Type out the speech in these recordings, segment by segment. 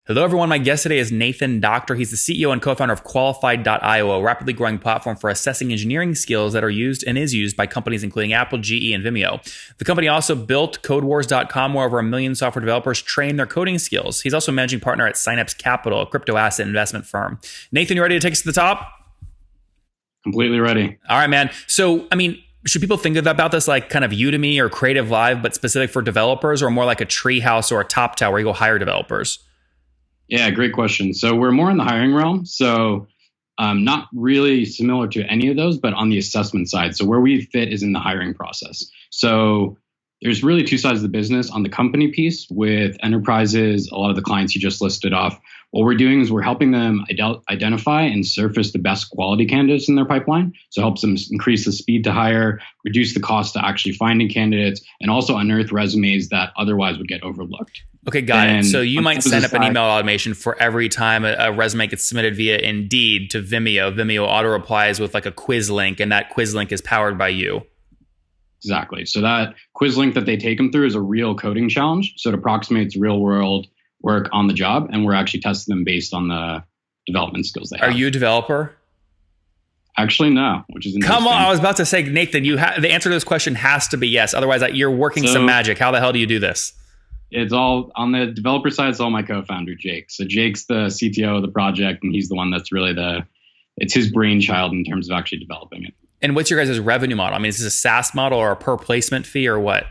Hello, everyone. My guest today is Nathan Doctor. He's the CEO and co-founder of Qualified.io, a rapidly growing platform for assessing engineering skills that are used and is used by companies including Apple, GE, and Vimeo. The company also built CodeWars.com, where over 1 million software developers train their coding skills. He's also managing partner at Synapse Capital, a crypto asset investment firm. Nathan, you ready to take us to the top? Completely ready. All right, man. So, should people think about this like kind of Udemy or Creative Live, but specific for developers, or more like a Treehouse or a TopTal where you go hire developers? Yeah, great question. So we're more in the hiring realm. So not really similar to any of those, but on the assessment side. So where we fit is in the hiring process. So there's really two sides of the business. On the company piece with enterprises, a lot of the clients you just listed off, what we're doing is we're helping them identify and surface the best quality candidates in their pipeline. So it helps them increase the speed to hire, reduce the cost to actually finding candidates, and also unearth resumes that otherwise would get overlooked. Okay, got it. So you might send up an email automation for every time a resume gets submitted via Indeed to Vimeo. Vimeo auto replies with like a quiz link, and that quiz link is powered by you. Exactly. So that quiz link that they take them through is a real coding challenge. So it approximates real world work on the job, and we're actually testing them based on the development skills they have. Are you a developer? Actually, no, which is interesting. Come on, I was about to say, Nathan, the answer to this question has to be yes. Otherwise, you're working some magic. How the hell do you do this? It's all on the developer side. It's all my co-founder, Jake. So Jake's the CTO of the project, and he's the one that's really it's his brainchild in terms of actually developing it. And what's your guys' revenue model? Is this a SaaS model or a per placement fee or what?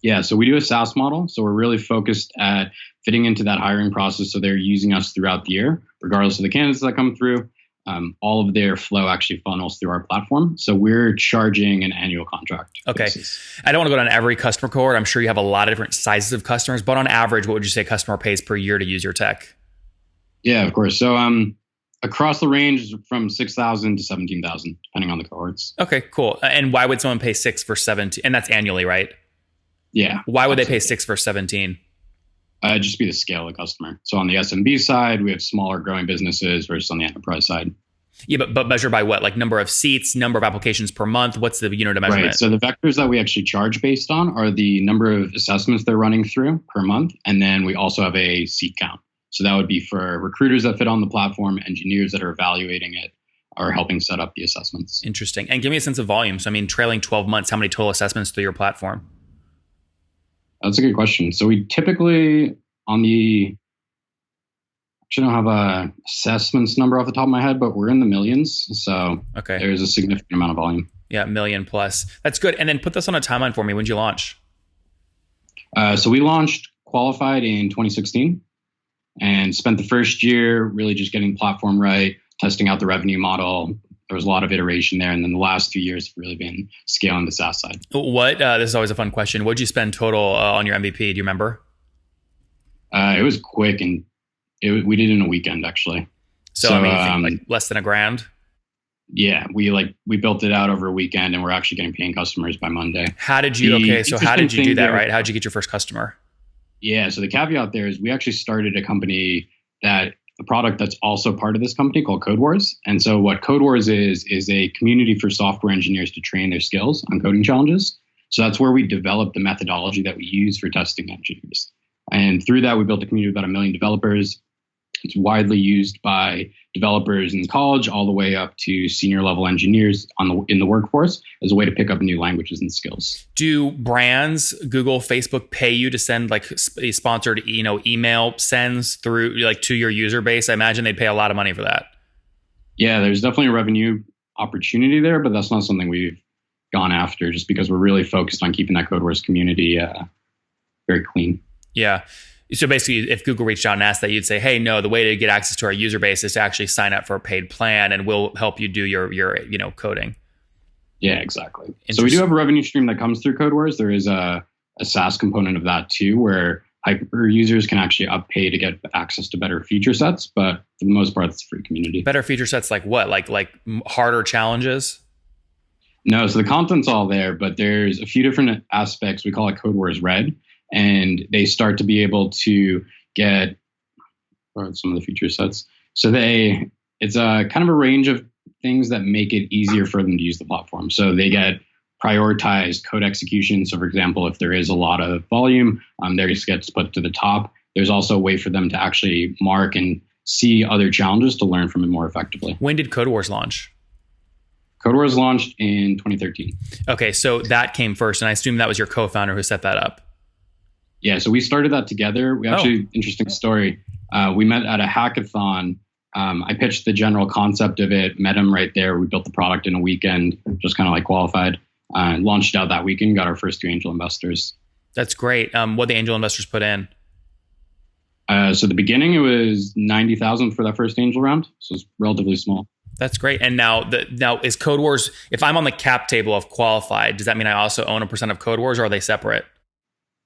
Yeah, so we do a SaaS model. So we're really focused at fitting into that hiring process. So they're using us throughout the year, regardless of the candidates that come through. All of their flow actually funnels through our platform. So we're charging an annual contract. Okay. basis. I don't want to go down every customer cohort. I'm sure you have a lot of different sizes of customers, but on average, what would you say a customer pays per year to use your tech? Yeah, of course. So across the range from 6,000 to 17,000, depending on the cohorts. Okay, cool. And why would someone pay 6 for 17? And that's annually, right? Yeah. Why would they pay 6 for 17? Just be the scale of the customer. So on the SMB side, we have smaller growing businesses versus on the enterprise side. Yeah, but measure by what? Like number of seats, number of applications per month? What's the unit of measurement? Right. So the vectors that we actually charge based on are the number of assessments they're running through per month. And then we also have a seat count. So that would be for recruiters that fit on the platform, engineers that are evaluating it, or helping set up the assessments. Interesting. And give me a sense of volume. So trailing 12 months, how many total assessments through your platform? That's a good question. So we typically actually don't have a assessments number off the top of my head, but we're in the millions. So okay, there's a significant amount of volume. Yeah, million plus. That's good. And then put this on a timeline for me. When did you launch? So we launched Qualified in 2016 and spent the first year really just getting the platform right, testing out the revenue model. There was a lot of iteration there. And then the last 2 years have really been scaling the SaaS side. This is always a fun question. What did you spend total on your MVP? Do you remember? It was quick, and we did it in a weekend, actually. So you think like less than $1,000? Yeah, we built it out over a weekend, and we're actually getting paying customers by Monday. How did you do that, right? How did you get your first customer? Yeah, so the caveat there is we actually started a product that's also part of this company called CodeWars. And so what CodeWars is a community for software engineers to train their skills on coding challenges. So that's where we developed the methodology that we use for testing engineers. And through that, we built a community of about 1 million developers. It's widely used by developers in college all the way up to senior level engineers in the workforce as a way to pick up new languages and skills. Do brands, Google, Facebook, pay you to send like a sponsored email sends through like to your user base? I imagine they'd pay a lot of money for that. Yeah, there's definitely a revenue opportunity there, but that's not something we've gone after just because we're really focused on keeping that CodeWars community very clean. Yeah. So basically, if Google reached out and asked that, you'd say, hey, no, the way to get access to our user base is to actually sign up for a paid plan, and we'll help you do your coding. Yeah, exactly. So we do have a revenue stream that comes through CodeWars. There is a SaaS component of that too, where hyper users can actually pay to get access to better feature sets. But for the most part, it's a free community. Better feature sets like what? Like harder challenges? No, so the content's all there, but there's a few different aspects. We call it CodeWars Red. And they start to be able to get some of the feature sets. So it's a kind of a range of things that make it easier for them to use the platform. So they get prioritized code execution. So for example, if there is a lot of volume, they just get put to the top. there's also a way for them to actually mark and see other challenges to learn from it more effectively. When did Code Wars launch? Code Wars launched in 2013. Okay, so that came first, and I assume that was your co-founder who set that up. Yeah, so we started that together. We actually, interesting story. We met at a hackathon. I pitched the general concept of it, met him right there. We built the product in a weekend, just kind of like qualified, launched out that weekend, got our first 2 angel investors. That's great. What the angel investors put in? So the beginning, it was 90,000 for that first angel round. So it's relatively small. That's great. And now is Code Wars, if I'm on the cap table of qualified, does that mean I also own a percent of Code Wars, or are they separate?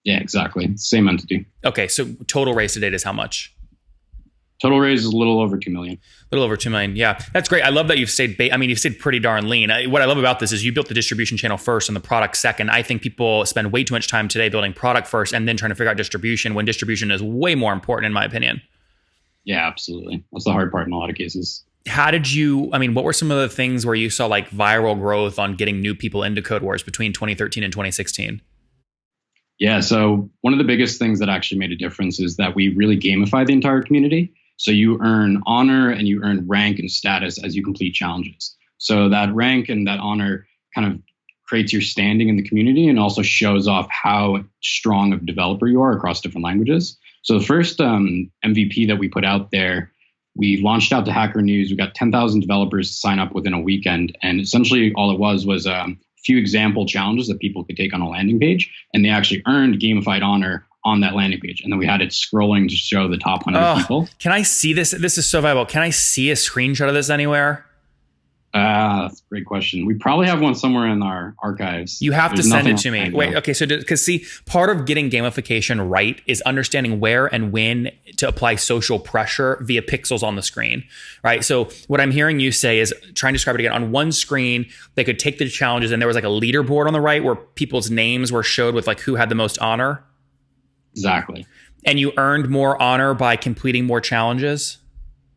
Yeah, exactly. Same entity. Okay. So total raise to date is how much? Total raise is a little over 2 million. A little over 2 million. Yeah. That's great. I love that you've stayed, you've stayed pretty darn lean. What I love about this is you built the distribution channel first and the product second. I think people spend way too much time today building product first and then trying to figure out distribution, when distribution is way more important, in my opinion. Yeah, absolutely. That's the hard part in a lot of cases. How did you, what were some of the things where you saw like viral growth on getting new people into Code Wars between 2013 and 2016? Yeah, so one of the biggest things that actually made a difference is that we really gamify the entire community. So you earn honor and you earn rank and status as you complete challenges. So that rank and that honor kind of creates your standing in the community and also shows off how strong of a developer you are across different languages. So the first MVP that we put out there, we launched out to Hacker News. We got 10,000 developers to sign up within a weekend. And essentially all it was a few example challenges that people could take on a landing page. And they actually earned gamified honor on that landing page. And then we had it scrolling to show the top 100 people. Can I see this? This is so valuable. Can I see a screenshot of this anywhere? That's a great question. We probably have one somewhere in our archives. You have to send it to me. Wait, okay. So, because see, part of getting gamification right is understanding where and when to apply social pressure via pixels on the screen, right? So what I'm hearing you say is, trying to describe it again, on one screen, they could take the challenges and there was like a leaderboard on the right where people's names were showed with like who had the most honor. Exactly. And you earned more honor by completing more challenges?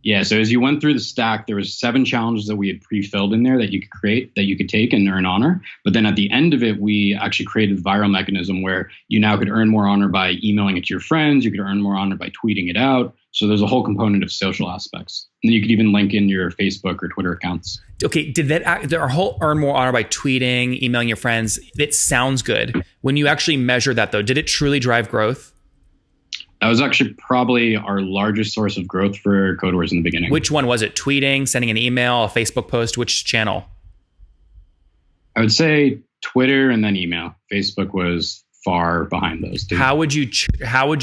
Yeah, so as you went through the stack, there was 7 challenges that we had pre-filled in there that you could create, that you could take and earn honor. But then at the end of it, we actually created a viral mechanism where you now could earn more honor by emailing it to your friends. You could earn more honor by tweeting it out. So there's a whole component of social aspects. And then you could even link in your Facebook or Twitter accounts. Okay, did that our whole earn more honor by tweeting, emailing your friends? It sounds good. When you actually measure that, though, did it truly drive growth? That was actually probably our largest source of growth for Code Wars in the beginning. Which one was it? Tweeting, sending an email, a Facebook post? Which channel? I would say Twitter and then email. Facebook was far behind those two. How would you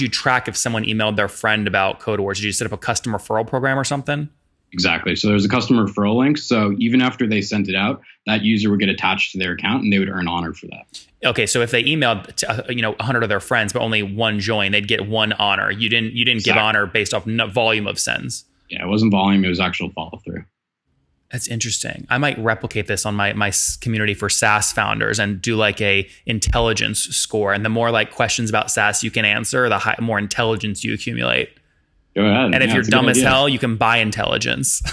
track if someone emailed their friend about Code Wars? Did you set up a customer referral program or something? Exactly. So there's a customer referral link. So even after they sent it out, that user would get attached to their account and they would earn honor for that. Okay, so if they emailed 100 of their friends, but only one joined, they'd get 1 honor. You didn't Exactly. give honor based off volume of sends. Yeah, it wasn't volume; it was actual follow through. That's interesting. I might replicate this on my community for SaaS founders and do like a intelligence score. And the more like questions about SaaS you can answer, the more intelligence you accumulate. Go ahead. And if you're dumb as hell, you can buy intelligence.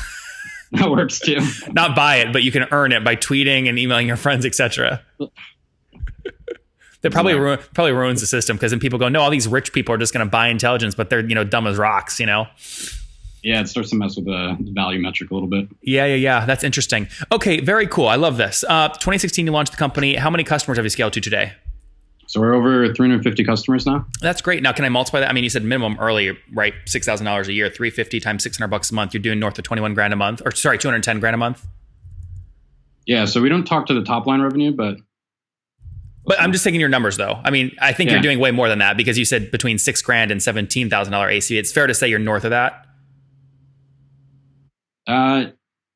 That works too. Not buy it, but you can earn it by tweeting and emailing your friends, etc. That probably ruins the system, because then people go, no, all these rich people are just going to buy intelligence, but they're dumb as rocks, Yeah, it starts to mess with the value metric a little bit. Yeah. That's interesting. Okay, very cool. I love this. 2016, you launched the company. How many customers have you scaled to today? So we're over 350 customers now. That's great. Now, can I multiply that? You said minimum earlier, right? $6,000 a year, 350 times $600 a month. You're doing north of 21 grand a month, or sorry, 210 grand a month. Yeah. So we don't talk to the top line revenue, but I'm just taking your numbers though. I think you're doing way more than that, because you said between $6 grand and $17,000 ACV. It's fair to say you're north of that.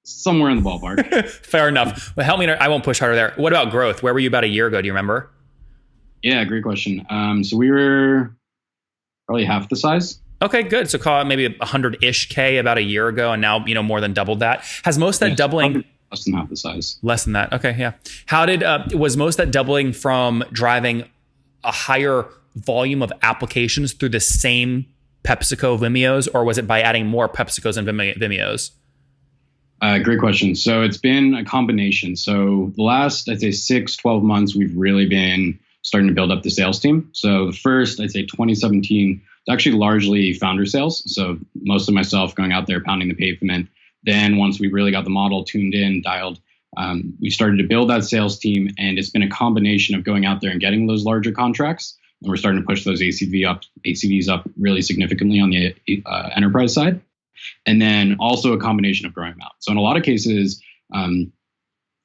Somewhere in the ballpark. Fair enough. Well, help me. I won't push harder there. What about growth? Where were you about a year ago? Do you remember? Yeah, great question. So we were probably half the size. Okay, good. So call it maybe 100-ish K about a year ago, and now more than doubled that. Has most of that doubling? Less than half the size. Less than that. Okay, yeah. How did was most of that doubling from driving a higher volume of applications through the same PepsiCo Vimeos, or was it by adding more PepsiCos and Vimeos? Great question. So it's been a combination. So the last, I'd say 6-12 months, we've really been starting to build up the sales team. So the first, I'd say 2017 It's actually largely founder sales. So most of myself going out there pounding the pavement. Then once we really got the model tuned in, dialed, we started to build that sales team, and it's been a combination of going out there and getting those larger contracts. And we're starting to push those ACVs up really significantly on the enterprise side. And then also a combination of growing them out. So in a lot of cases,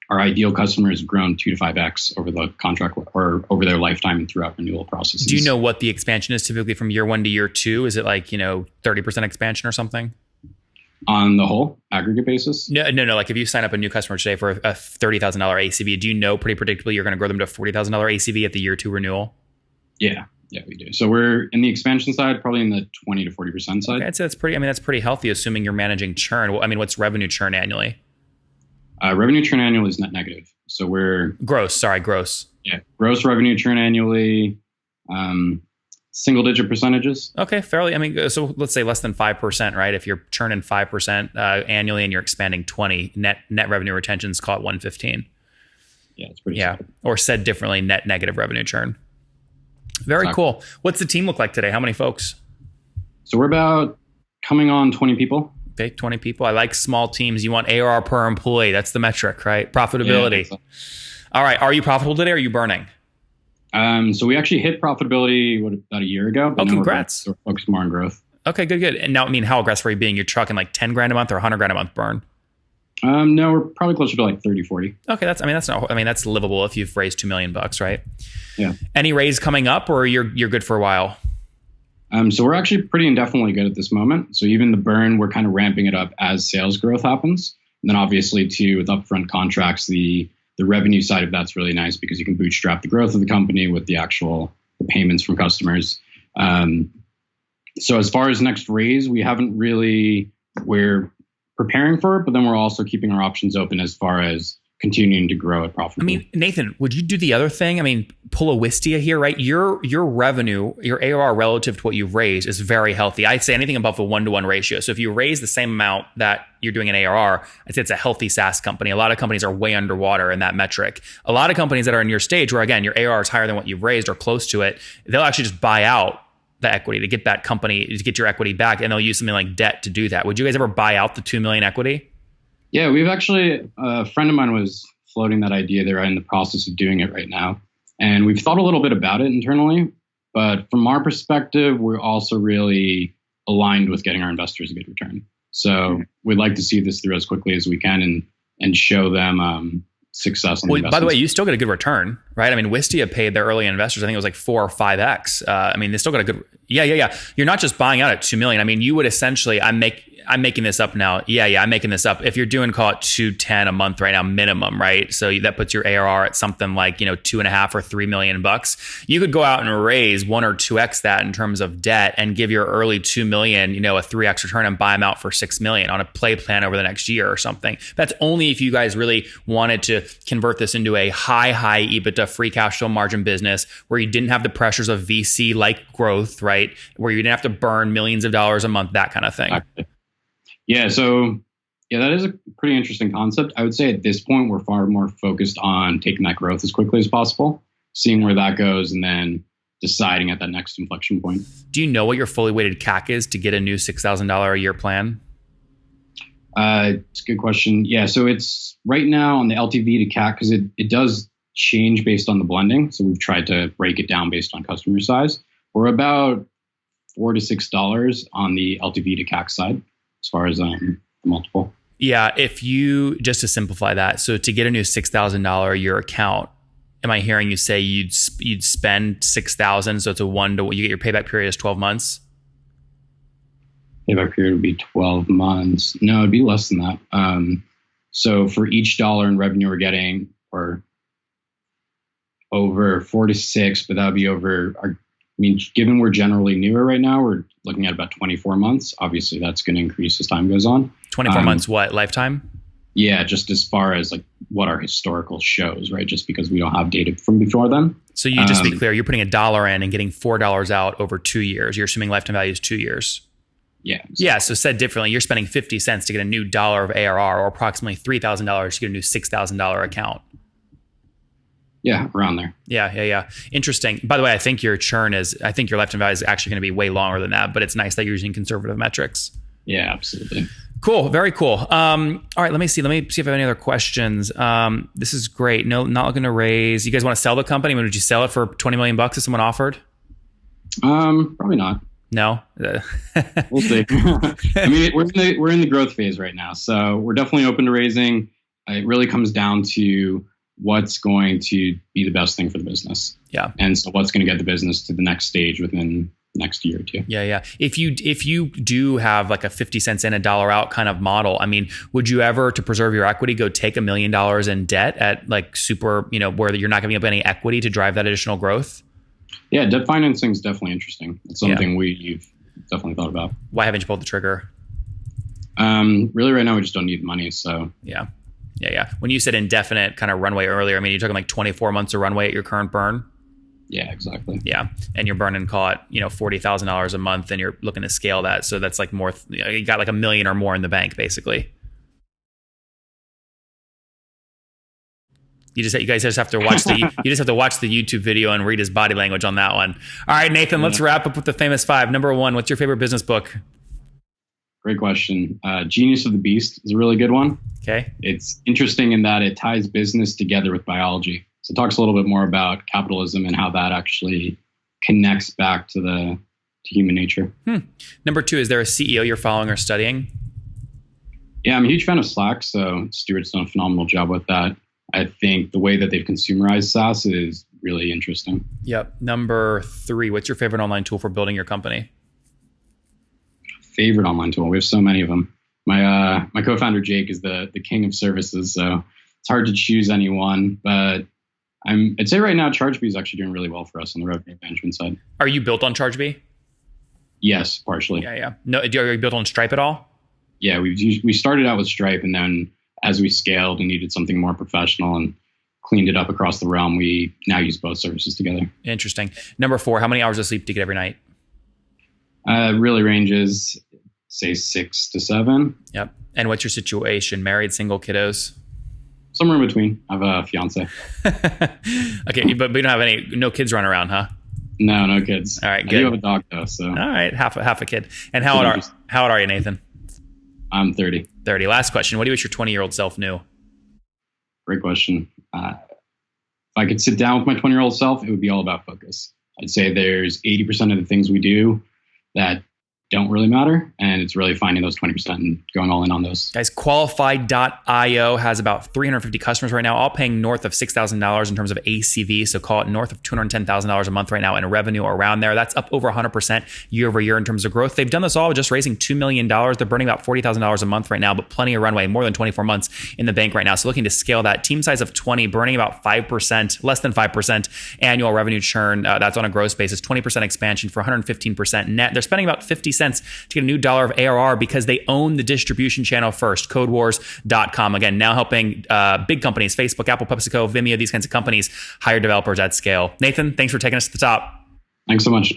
our ideal customers have grown 2 to 5x over the contract or over their lifetime and throughout renewal processes. Do you know what the expansion is typically from year 1 to year 2? Is it like, 30% expansion or something? On the whole aggregate basis? No. Like if you sign up a new customer today for a $30,000 ACV, do you know pretty predictably you're going to grow them to a $40,000 ACV at the year 2 renewal? Yeah, we do. So we're in the expansion side, probably in the 20 to 40% side. Okay, so that's pretty healthy, assuming you're managing churn. Well, what's revenue churn annually? Revenue churn annually is net negative. So we're gross. Yeah, gross revenue churn annually, single digit percentages. Okay, fairly. So let's say less than 5%, right? If you're churning 5% annually and you're expanding 20, net revenue retention's call it 115. Yeah, it's pretty solid. Or said differently, net negative revenue churn. Very cool. What's the team look like today? How many folks? So we're about coming on 20 people. Okay, 20 people. I like small teams. You want ARR per employee. That's the metric, right? Profitability. Yeah, all right. Are you profitable today or are you burning? So we actually hit profitability about a year ago. Oh, congrats. We're focused more on growth. Okay, good. And now, how aggressive are you being? You're trucking like 10 grand a month or 100 grand a month burn? No, we're probably closer to like 30, 40. Okay, that's livable if you've raised $2 million, right? Yeah. Any raise coming up, or you're good for a while? So we're actually pretty indefinitely good at this moment. So even the burn, we're kind of ramping it up as sales growth happens. And then obviously too, with upfront contracts, the revenue side of that's really nice because you can bootstrap the growth of the company with the payments from customers. So as far as next raise, we're preparing for it, but then we're also keeping our options open as far as continuing to grow it profitably. Nathan, would you do the other thing? Pull a Wistia here, right? Your revenue, your ARR relative to what you've raised is very healthy. I'd say anything above a 1-to-1 ratio. So if you raise the same amount that you're doing in ARR, I'd say it's a healthy SaaS company. A lot of companies are way underwater in that metric. A lot of companies that are in your stage where, again, your ARR is higher than what you've raised or close to it, they'll actually just buy out the equity to get that company, to get your equity back, and they'll use something like debt to do that. Would you guys ever buy out the 2 million equity? Yeah, we've actually, a friend of mine was floating that idea. They're in the process of doing it right now. And we've thought a little bit about it internally, but from our perspective, we're also really aligned with getting our investors a good return. So we'd like to see this through as quickly as we can and show them success. Well, by the way, you still get a good return, right? Wistia paid their early investors, I think it was like 4 or 5x. They still got a good, yeah. You're not just buying out at 2 million. You would essentially, I'm making this up now. Yeah, I'm making this up. If you're doing, call it 210 a month right now, minimum, right? So that puts your ARR at something like, 2.5 or $3 million bucks. You could go out and raise 1 or 2x that in terms of debt and give your early 2 million, a 3x return and buy them out for 6 million on a play plan over the next year or something. That's only if you guys really wanted to convert this into a high EBITDA free cash flow margin business where you didn't have the pressures of VC like growth, right? Where you didn't have to burn millions of dollars a month, that kind of thing. Okay. Yeah, that is a pretty interesting concept. I would say at this point, we're far more focused on taking that growth as quickly as possible, seeing where that goes, and then deciding at that next inflection point. Do you know what your fully weighted CAC is to get a new $6,000 a year plan? It's a good question. Yeah, so it's right now on the LTV to CAC, because it does change based on the blending. So we've tried to break it down based on customer size. We're about $4 to $6 on the LTV to CAC side, as far as the multiple. Yeah, if you, just to simplify that, so to get a new $6,000 a year account, am I hearing you say you'd spend $6,000, so it's a 1 to, you get your payback period is 12 months? Payback period would be 12 months. No, it'd be less than that. So for each dollar in revenue we're getting, or over 4 to 6, but that would be over our, given we're generally newer right now, we're looking at about 24 months. Obviously, that's going to increase as time goes on. 24 months, what, lifetime? Yeah, just as far as like what our historical shows, right? Just because we don't have data from before then. So you just to be clear, you're putting $1 in and getting $4 out over 2 years. You're assuming lifetime value is 2 years. Yeah. Yeah. So said differently, you're spending 50 cents to get a new dollar of ARR, or approximately $3,000 to get a new $6,000 account. Yeah, around there. Yeah. Interesting. By the way, I think your lifetime value is actually going to be way longer than that, but it's nice that you're using conservative metrics. Yeah, absolutely. Cool. Very cool. All right. Let me see if I have any other questions. This is great. No, not looking to raise. You guys want to sell the company? Would you sell it for $20 million if someone offered? Probably not. No. We'll see. I mean, we're in the growth phase right now, so we're definitely open to raising. It really comes down to what's going to be the best thing for the business. Yeah. And so what's going to get the business to the next stage within the next year or two. Yeah. If you do have like a 50 cents in, a dollar out kind of model, I mean, would you ever, to preserve your equity, go take $1 million in debt at like super, where you're not giving up any equity to drive that additional growth? Yeah, debt financing is definitely interesting. It's something we've definitely thought about. Why haven't you pulled the trigger? Really right now we just don't need money. So Yeah. When you said indefinite kind of runway earlier, I mean, you're talking like 24 months of runway at your current burn? Yeah, exactly. Yeah. And you're burning, call it, $40,000 a month, and you're looking to scale that. So that's like more, you got like $1 million or more in the bank, basically. You guys just have to watch the YouTube video and read his body language on that one. All right, Nathan, let's wrap up with the famous 5. Number 1, what's your favorite business book? Great question. Genius of the Beast is a really good one. Okay. It's interesting in that it ties business together with biology. So it talks a little bit more about capitalism and how that actually connects back to human nature. Number 2, is there a CEO you're following or studying? Yeah, I'm a huge fan of Slack. So Stuart's done a phenomenal job with that. I think the way that they've consumerized SaaS is really interesting. Yep. Number 3, what's your favorite online tool for building your company? Favorite online tool? We have so many of them. My co-founder Jake is the king of services, so it's hard to choose any one. But I'd say right now ChargeBee is actually doing really well for us on the revenue management side. Are you built on ChargeBee? Yes, partially. Yeah. No, are you built on Stripe at all? Yeah, we started out with Stripe, and then as we scaled and needed something more professional and cleaned it up across the realm, we now use both services together. Interesting. Number 4, how many hours of sleep do you get every night? Really ranges, say 6 to 7. Yep. And what's your situation? Married, single, kiddos? Somewhere in between. I have a fiance. Okay, but we don't have no kids running around, huh? No kids. All right, good. I do have a dog though, so. All right, half a kid. And how old are you, Nathan? I'm 30. 30. Last question. What do you wish your 20-year-old self knew? Great question. If I could sit down with my 20-year-old self, it would be all about focus. I'd say there's 80% of the things we do that don't really matter, and it's really finding those 20% and going all in on those. Guys, Qualified.io has about 350 customers right now, all paying north of $6,000 in terms of ACV. So call it north of $210,000 a month right now in revenue around there. That's up over 100% year over year in terms of growth. They've done this all with just raising $2 million. They're burning about $40,000 a month right now, but plenty of runway, more than 24 months in the bank right now. So looking to scale that. Team size of 20, burning about 5%, less than 5% annual revenue churn. That's on a gross basis, 20% expansion for 115% net. They're spending about 50 cents to get a new dollar of ARR because they own the distribution channel first, codewars.com. Again, now helping big companies, Facebook, Apple, PepsiCo, Vimeo, these kinds of companies hire developers at scale. Nathan, thanks for taking us to the top. Thanks so much.